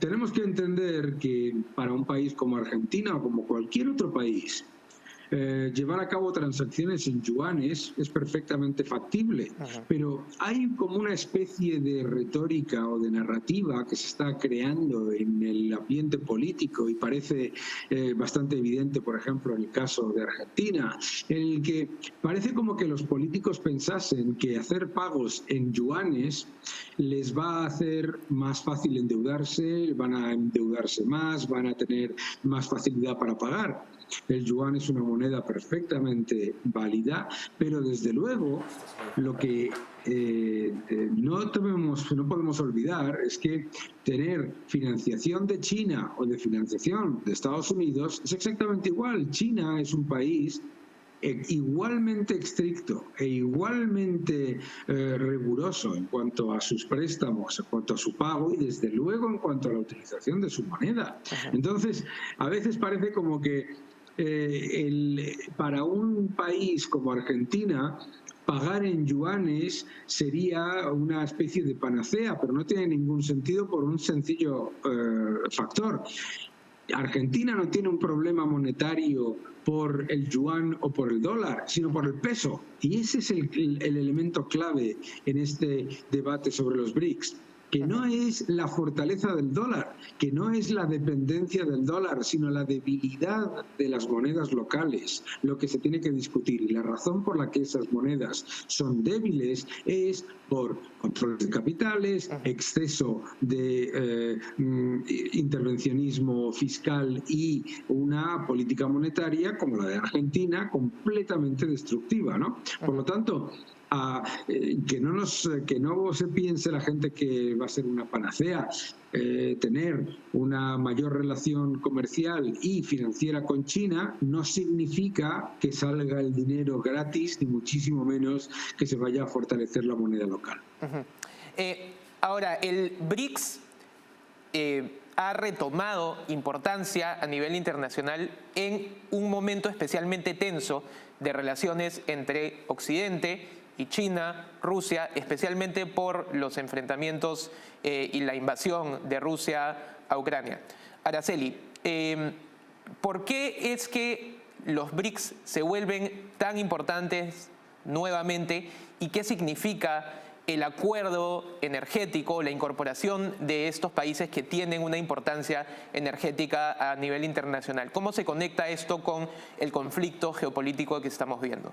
tenemos que entender que para un país como Argentina o como cualquier otro país, llevar a cabo transacciones en yuanes es perfectamente factible, pero hay como una especie de retórica o de narrativa que se está creando en el ambiente político y parece bastante evidente, por ejemplo, en el caso de Argentina, en el que parece como que los políticos pensasen que hacer pagos en yuanes les va a hacer más fácil endeudarse, van a endeudarse más, van a tener más facilidad para pagar. El yuan es una moneda perfectamente válida, pero desde luego lo que no podemos olvidar es que tener financiación de China o de financiación de Estados Unidos es exactamente igual. China es un país igualmente estricto e igualmente riguroso en cuanto a sus préstamos, en cuanto a su pago y desde luego en cuanto a la utilización de su moneda. Entonces, a veces parece como que para un país como Argentina pagar en yuanes sería una especie de panacea, pero no tiene ningún sentido por un sencillo factor. Argentina no tiene un problema monetario por el yuan o por el dólar, sino por el peso. Y ese es el elemento clave en este debate sobre los BRICS, que no es la fortaleza del dólar, que no es la dependencia del dólar, sino la debilidad de las monedas locales, lo que se tiene que discutir. Y la razón por la que esas monedas son débiles es por control de capitales, exceso de intervencionismo fiscal y una política monetaria como la de Argentina completamente destructiva, ¿no? Por lo tanto, que no se piense la gente que va a ser una panacea tener una mayor relación comercial y financiera con China no significa que salga el dinero gratis, ni muchísimo menos que se vaya a fortalecer la moneda local. Ahora, el BRICS ha retomado importancia a nivel internacional en un momento especialmente tenso de relaciones entre Occidente y China, Rusia, especialmente por los enfrentamientos y la invasión de Rusia a Ucrania. Araceli, ¿por qué es que los BRICS se vuelven tan importantes nuevamente y qué significa el acuerdo energético, la incorporación de estos países que tienen una importancia energética a nivel internacional? ¿Cómo se conecta esto con el conflicto geopolítico que estamos viendo?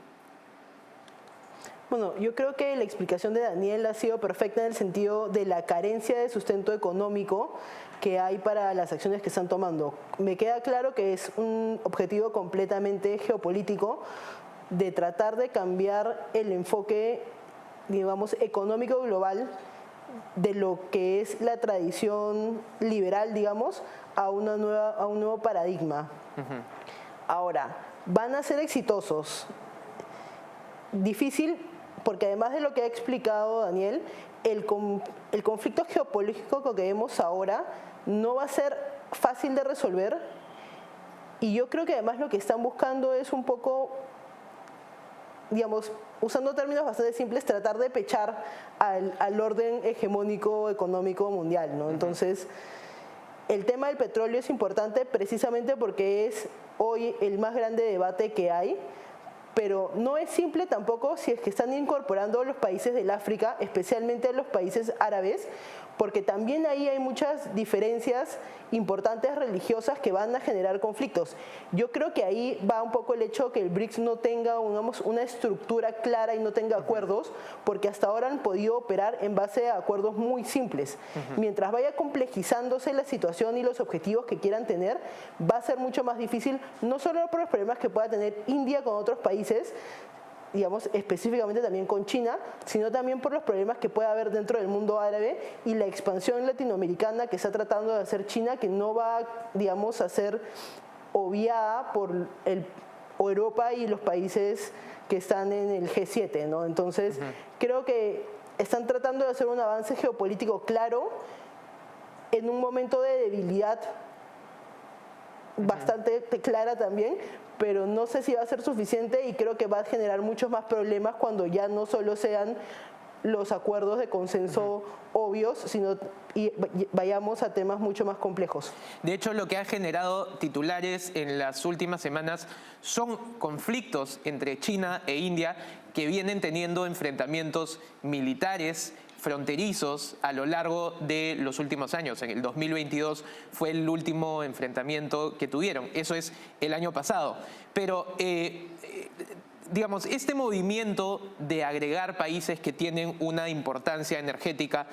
Bueno, yo creo que la explicación de Daniel ha sido perfecta en el sentido de la carencia de sustento económico que hay para las acciones que están tomando. Me queda claro que es un objetivo completamente geopolítico de tratar de cambiar el enfoque, digamos, económico global de lo que es la tradición liberal, digamos, a un nuevo paradigma. Ahora, ¿van a ser exitosos? Difícil, porque además de lo que ha explicado Daniel, el conflicto geopolítico que vemos ahora no va a ser fácil de resolver, y yo creo que además lo que están buscando es un poco, digamos, usando términos bastante simples, tratar de pechar al orden hegemónico económico mundial, ¿no? Entonces, el tema del petróleo es importante precisamente porque es hoy el más grande debate que hay, pero no es simple tampoco si es que están incorporando los países del África, especialmente los países árabes, porque también ahí hay muchas diferencias importantes religiosas que van a generar conflictos. Yo creo que ahí va un poco el hecho que el BRICS no tenga, digamos, una estructura clara y no tenga acuerdos, porque hasta ahora han podido operar en base a acuerdos muy simples. Mientras vaya complejizándose la situación y los objetivos que quieran tener, va a ser mucho más difícil, no solo por los problemas que pueda tener India con otros países, digamos, específicamente también con China, sino también por los problemas que puede haber dentro del mundo árabe y la expansión latinoamericana que está tratando de hacer China, que no va, digamos, a ser obviada por Europa y los países que están en el G7, ¿no? Entonces, creo que están tratando de hacer un avance geopolítico claro en un momento de debilidad bastante clara también, pero no sé si va a ser suficiente y creo que va a generar muchos más problemas cuando ya no solo sean los acuerdos de consenso obvios, sino y vayamos a temas mucho más complejos. De hecho, lo que ha generado titulares en las últimas semanas son conflictos entre China e India que vienen teniendo enfrentamientos militares fronterizos a lo largo de los últimos años. En el 2022 fue el último enfrentamiento que tuvieron. Eso es el año pasado. Pero, digamos, este movimiento de agregar países que tienen una importancia energética,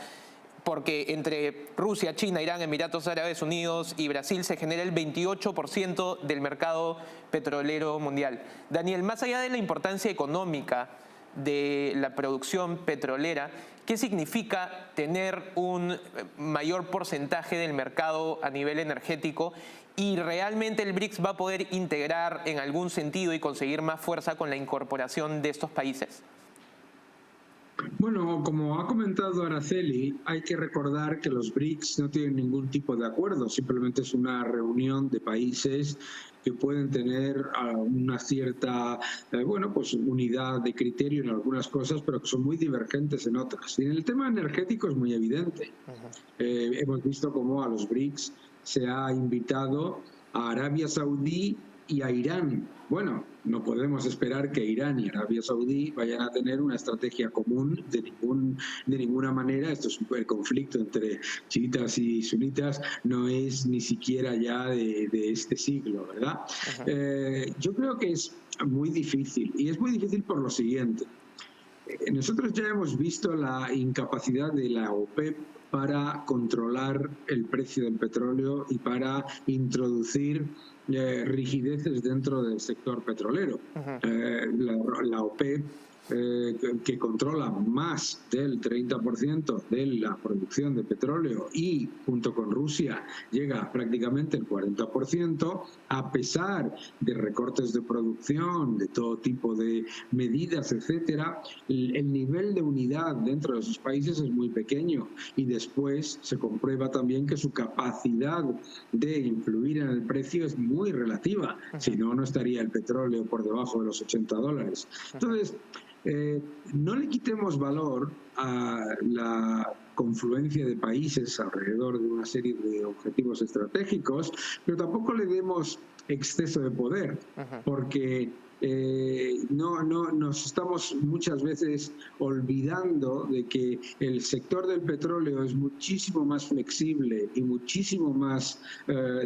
porque entre Rusia, China, Irán, Emiratos Árabes Unidos y Brasil se genera el 28% del mercado petrolero mundial. Daniel, más allá de la importancia económica de la producción petrolera, ¿qué significa tener un mayor porcentaje del mercado a nivel energético? ¿Y realmente el BRICS va a poder integrar en algún sentido y conseguir más fuerza con la incorporación de estos países? Bueno, como ha comentado Araceli, hay que recordar que los BRICS no tienen ningún tipo de acuerdo, simplemente es una reunión de países que pueden tener una cierta, bueno, pues unidad de criterio en algunas cosas, pero que son muy divergentes en otras. Y en el tema energético es muy evidente. Hemos visto cómo a los BRICS se ha invitado a Arabia Saudí y a Irán. Bueno, no podemos esperar que Irán y Arabia Saudí vayan a tener una estrategia común de ninguna manera. Esto es el conflicto entre chiitas y sunitas, no es ni siquiera ya de este siglo, ¿verdad? Yo creo que es muy difícil, y es muy difícil por lo siguiente. Nosotros ya hemos visto la incapacidad de la OPEP para controlar el precio del petróleo y para introducir rigideces dentro del sector petrolero. La OPEP, que controla más del 30% de la producción de petróleo y junto con Rusia llega prácticamente el 40%, a pesar de recortes de producción, de todo tipo de medidas, etcétera, el nivel de unidad dentro de esos países es muy pequeño, y después se comprueba también que su capacidad de influir en el precio es muy relativa. Si no, no estaría el petróleo por debajo de los $80. Entonces, no le quitemos valor a la confluencia de países alrededor de una serie de objetivos estratégicos, pero tampoco le demos exceso de poder, porque nos estamos muchas veces olvidando de que el sector del petróleo es muchísimo más flexible y muchísimo más,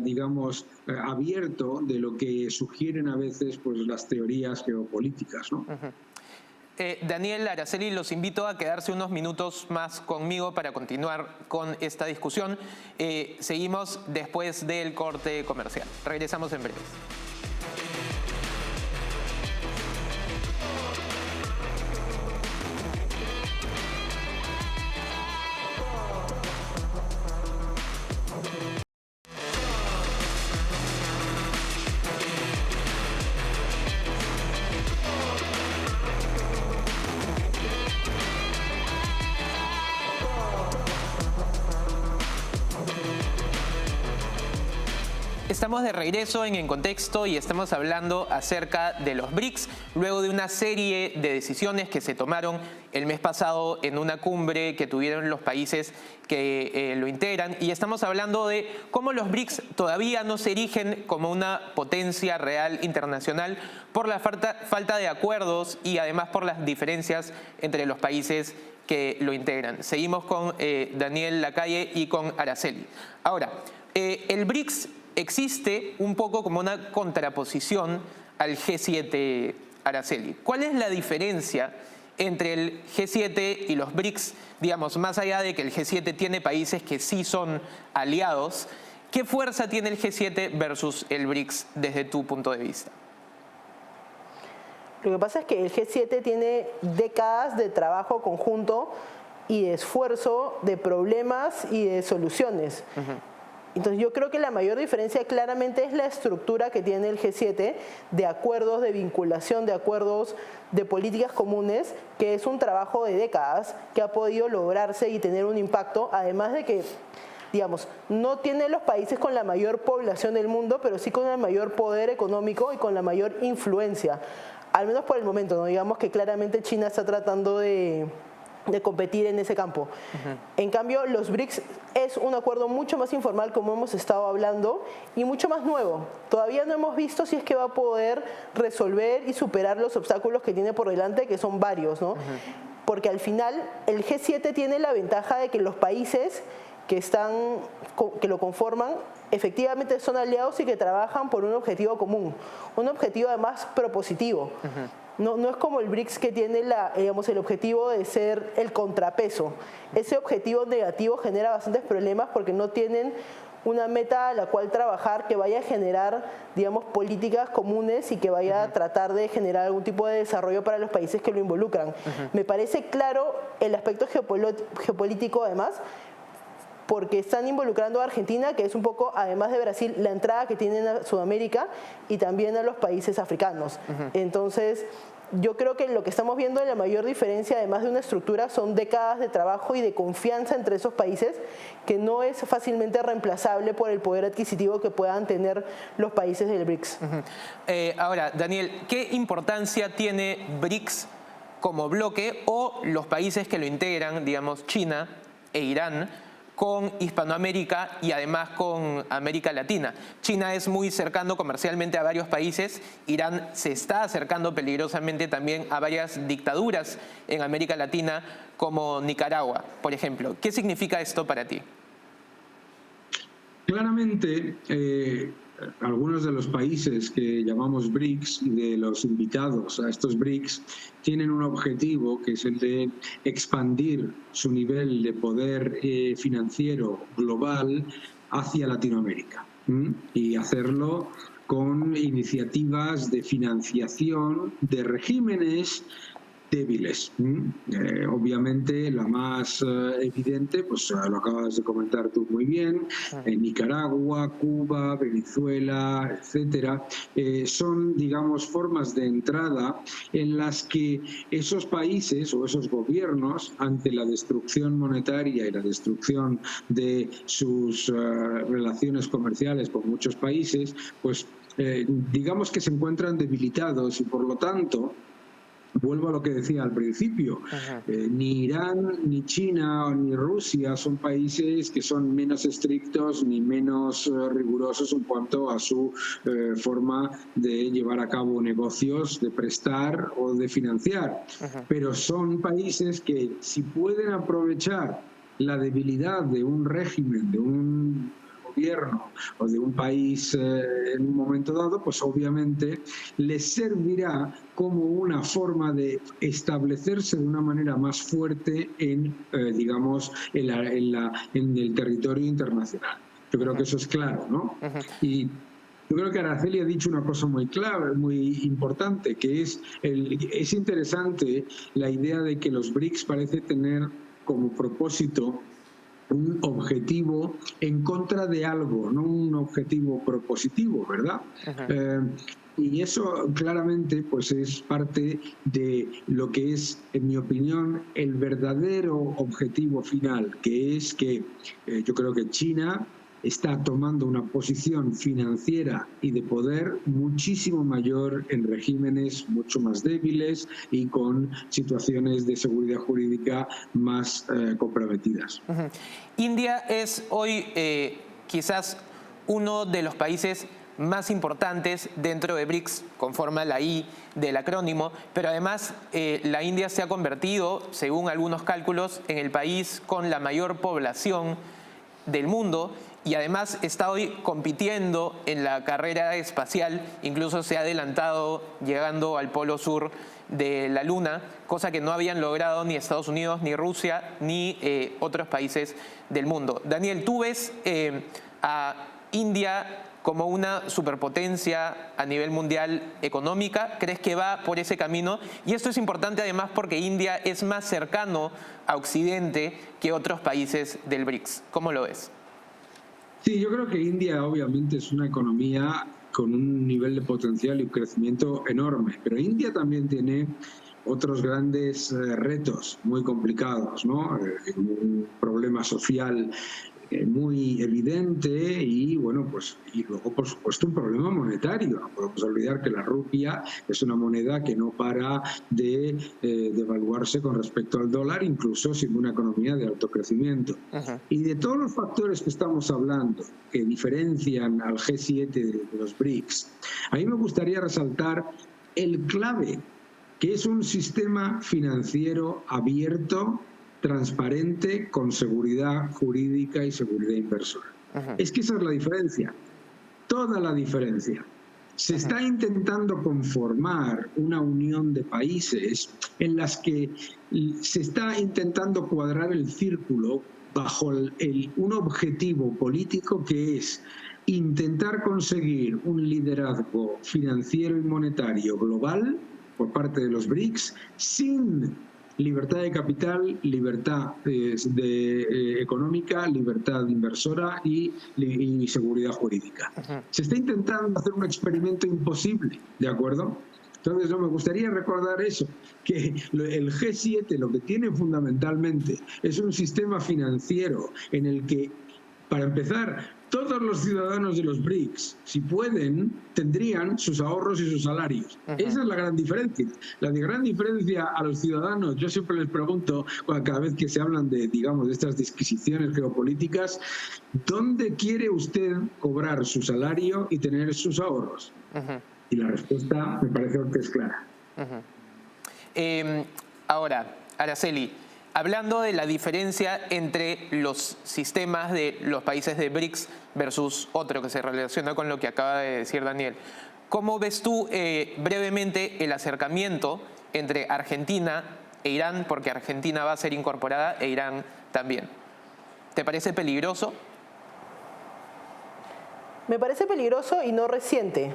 digamos, abierto de lo que sugieren a veces pues las teorías geopolíticas, ¿no? Daniel, Araceli, los invito a quedarse unos minutos más conmigo para continuar con esta discusión. Seguimos después del corte comercial. Regresamos en breve. Estamos de regreso en Contexto y estamos hablando acerca de los BRICS, luego de una serie de decisiones que se tomaron el mes pasado en una cumbre que tuvieron los países que lo integran, y estamos hablando de cómo los BRICS todavía no se erigen como una potencia real internacional por la falta de acuerdos y además por las diferencias entre los países que lo integran. Seguimos con Daniel Lacalle y con Araceli. Ahora, el BRICS existe un poco como una contraposición al G7, Araceli. ¿Cuál es la diferencia entre el G7 y los BRICS? Digamos, más allá de que el G7 tiene países que sí son aliados, ¿qué fuerza tiene el G7 versus el BRICS desde tu punto de vista? Lo que pasa es que el G7 tiene décadas de trabajo conjunto y de esfuerzo, de problemas y de soluciones. Entonces yo creo que la mayor diferencia claramente es la estructura que tiene el G7 de acuerdos, de vinculación, de acuerdos, de políticas comunes, que es un trabajo de décadas que ha podido lograrse y tener un impacto, además de que, digamos, no tiene los países con la mayor población del mundo, pero sí con el mayor poder económico y con la mayor influencia, al menos por el momento, ¿no? Digamos que claramente China está tratando de competir en ese campo. En cambio, los BRICS es un acuerdo mucho más informal, como hemos estado hablando, y mucho más nuevo. Todavía no hemos visto si es que va a poder resolver y superar los obstáculos que tiene por delante, que son varios, ¿no? Porque al final el G7 tiene la ventaja de que los países que lo conforman efectivamente son aliados y que trabajan por un objetivo común, un objetivo además propositivo. No es como el BRICS, que tiene el objetivo de ser el contrapeso. Ese objetivo negativo genera bastantes problemas porque no tienen una meta a la cual trabajar que vaya a generar, digamos, políticas comunes y que vaya a tratar de generar algún tipo de desarrollo para los países que lo involucran. Me parece claro el aspecto geopolítico además, porque están involucrando a Argentina, que es un poco, además de Brasil, la entrada que tienen a Sudamérica y también a los países africanos. Entonces, yo creo que lo que estamos viendo, la mayor diferencia, además de una estructura, son décadas de trabajo y de confianza entre esos países, que no es fácilmente reemplazable por el poder adquisitivo que puedan tener los países del BRICS. Ahora, Daniel, ¿qué importancia tiene BRICS como bloque o los países que lo integran, digamos China e Irán, con Hispanoamérica y además con América Latina? China es muy cercano comercialmente a varios países, Irán se está acercando peligrosamente también a varias dictaduras en América Latina, como Nicaragua, por ejemplo. ¿Qué significa esto para ti? Claramente, algunos de los países que llamamos BRICS y de los invitados a estos BRICS tienen un objetivo, que es el de expandir su nivel de poder financiero global hacia Latinoamérica, y hacerlo con iniciativas de financiación de regímenes débiles. Obviamente la más evidente, pues lo acabas de comentar tú muy bien, Nicaragua, Cuba, Venezuela, etcétera, son, digamos, formas de entrada en las que esos países o esos gobiernos, ante la destrucción monetaria y la destrucción de sus relaciones comerciales con muchos países, pues digamos que se encuentran debilitados y por lo tanto, vuelvo a lo que decía al principio, ni Irán, ni China, ni Rusia son países que son menos estrictos ni menos rigurosos en cuanto a su forma de llevar a cabo negocios, de prestar o de financiar. Pero son países que, si pueden aprovechar la debilidad de un régimen, de un gobierno o de un país en un momento dado, pues obviamente les servirá como una forma de establecerse de una manera más fuerte en, digamos, en el territorio internacional. Yo creo que eso es claro, ¿no? Y yo creo que Araceli ha dicho una cosa muy clave, muy importante, que es interesante la idea de que los BRICS parece tener como propósito un objetivo en contra de algo, no un objetivo propositivo, ¿verdad? Y eso claramente pues es parte de lo que es, en mi opinión, el verdadero objetivo final, que es que yo creo que China está tomando una posición financiera y de poder muchísimo mayor en regímenes mucho más débiles y con situaciones de seguridad jurídica más comprometidas. India es hoy quizás uno de los países más importantes dentro de BRICS, conforma la I del acrónimo, pero además la India se ha convertido, según algunos cálculos, en el país con la mayor población del mundo, y además está hoy compitiendo en la carrera espacial, incluso se ha adelantado llegando al polo sur de la Luna, cosa que no habían logrado ni Estados Unidos, ni Rusia, ni otros países del mundo. Daniel, ¿tú ves a India como una superpotencia a nivel mundial económica? ¿Crees que va por ese camino? Y esto es importante además porque India es más cercano a Occidente que otros países del BRICS. ¿Cómo lo ves? Sí, yo creo que India obviamente es una economía con un nivel de potencial y un crecimiento enorme, pero India también tiene otros grandes retos muy complicados, ¿no? Un problema social muy evidente y, bueno, pues, y luego, por supuesto, un problema monetario. No podemos olvidar que la rupia es una moneda que no para de devaluarse con respecto al dólar, incluso siendo una economía de alto crecimiento. Y de todos los factores que estamos hablando, que diferencian al G7 de los BRICS, a mí me gustaría resaltar el clave, que es un sistema financiero abierto, transparente, con seguridad jurídica y seguridad inversora. Es que esa es la diferencia, toda la diferencia. Se está intentando conformar una unión de países en las que se está intentando cuadrar el círculo bajo un objetivo político, que es intentar conseguir un liderazgo financiero y monetario global por parte de los BRICS sin libertad de capital, libertad económica, libertad inversora y seguridad jurídica. Se está intentando hacer un experimento imposible, ¿de acuerdo? Entonces, no me gustaría recordar eso, que el G7 lo que tiene fundamentalmente es un sistema financiero en el que, para empezar, todos los ciudadanos de los BRICS, si pueden, tendrían sus ahorros y sus salarios. Esa es la gran diferencia. La gran diferencia a los ciudadanos, yo siempre les pregunto, cada vez que se hablan de, digamos, de estas disquisiciones geopolíticas, ¿dónde quiere usted cobrar su salario y tener sus ahorros? Y la respuesta me parece que es clara. Ahora, Araceli, hablando de la diferencia entre los sistemas de los países de BRICS versus otro que se relaciona con lo que acaba de decir Daniel, ¿cómo ves tú brevemente el acercamiento entre Argentina e Irán? Porque Argentina va a ser incorporada e Irán también. ¿Te parece peligroso? Me parece peligroso y no reciente.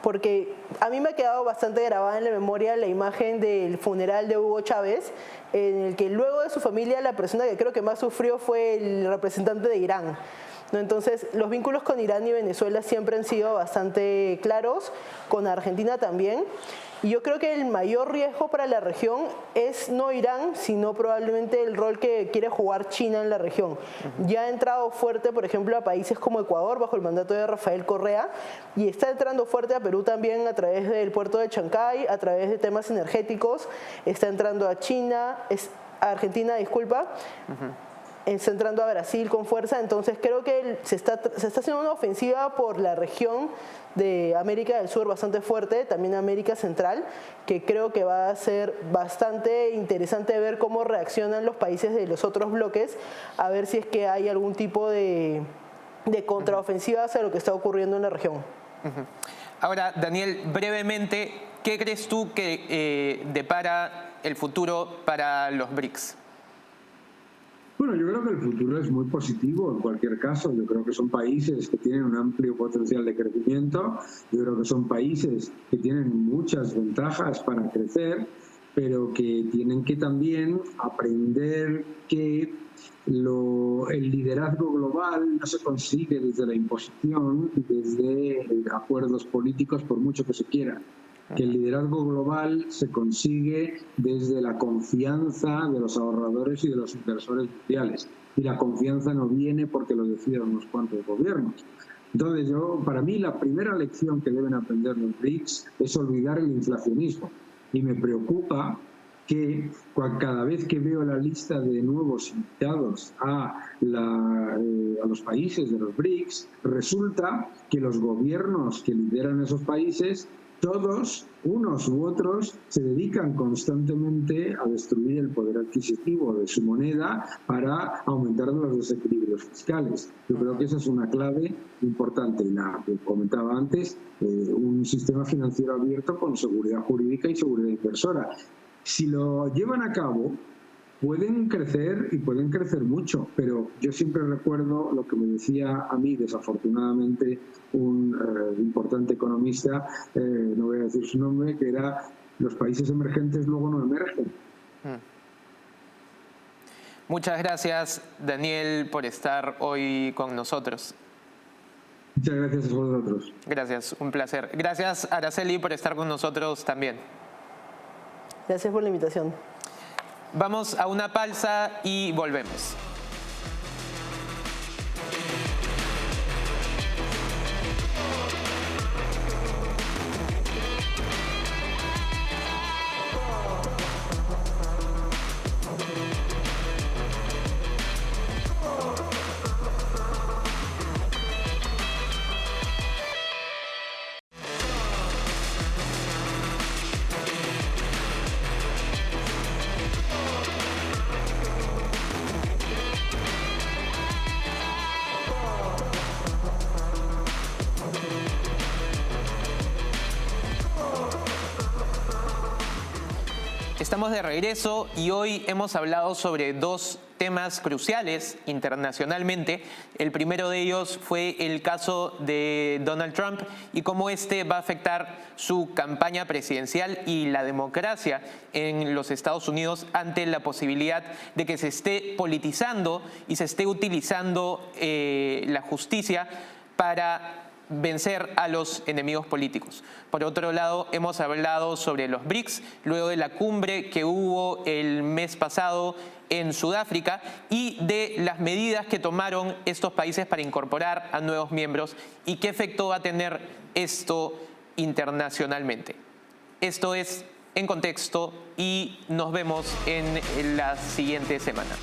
Porque a mí me ha quedado bastante grabada en la memoria la imagen del funeral de Hugo Chávez, en el que luego de su familia la persona que creo que más sufrió fue el representante de Irán, ¿no? Entonces, los vínculos con Irán y Venezuela siempre han sido bastante claros, con Argentina también. Y yo creo que el mayor riesgo para la región es no Irán, sino probablemente el rol que quiere jugar China en la región. Ya ha entrado fuerte, por ejemplo, a países como Ecuador, bajo el mandato de Rafael Correa, y está entrando fuerte a Perú también a través del puerto de Chancay, a través de temas energéticos, está entrando a China, a Argentina, disculpa, está entrando a Brasil con fuerza. Entonces creo que se está haciendo una ofensiva por la región de América del Sur bastante fuerte, también América Central, que creo que va a ser bastante interesante ver cómo reaccionan los países de los otros bloques, a ver si es que hay algún tipo de contraofensiva hacia lo que está ocurriendo en la región. Ahora, Daniel, brevemente, ¿qué crees tú que depara el futuro para los BRICS? Bueno, yo creo que el futuro es muy positivo en cualquier caso. Yo creo que son países que tienen un amplio potencial de crecimiento. Yo creo que son países que tienen muchas ventajas para crecer, pero que tienen que también aprender que el liderazgo global no se consigue desde la imposición y desde acuerdos políticos, por mucho que se quiera. Que el liderazgo global se consigue desde la confianza de los ahorradores y de los inversores mundiales. Y la confianza no viene porque lo deciden unos cuantos gobiernos. Entonces, para mí, la primera lección que deben aprender los BRICS es olvidar el inflacionismo. Y me preocupa que cada vez que veo la lista de nuevos invitados a los países de los BRICS, resulta que los gobiernos que lideran esos países, todos, unos u otros, se dedican constantemente a destruir el poder adquisitivo de su moneda para aumentar los desequilibrios fiscales. Yo creo que esa es una clave importante. Y la que comentaba antes, un sistema financiero abierto con seguridad jurídica y seguridad inversora. Si lo llevan a cabo, pueden crecer y pueden crecer mucho, pero yo siempre recuerdo lo que me decía a mí, desafortunadamente, un importante economista, no voy a decir su nombre, que era: los países emergentes luego no emergen. Muchas gracias, Daniel, por estar hoy con nosotros. Muchas gracias a vosotros. Gracias, un placer. Gracias, Araceli, por estar con nosotros también. Gracias por la invitación. Vamos a una pausa y volvemos. Estamos de regreso y hoy hemos hablado sobre dos temas cruciales internacionalmente. El primero de ellos fue el caso de Donald Trump y cómo este va a afectar su campaña presidencial y la democracia en los Estados Unidos ante la posibilidad de que se esté politizando y se esté utilizando la justicia para vencer a los enemigos políticos. Por otro lado, hemos hablado sobre los BRICS, luego de la cumbre que hubo el mes pasado en Sudáfrica y de las medidas que tomaron estos países para incorporar a nuevos miembros y qué efecto va a tener esto internacionalmente. Esto es En Contexto y nos vemos en la siguiente semana.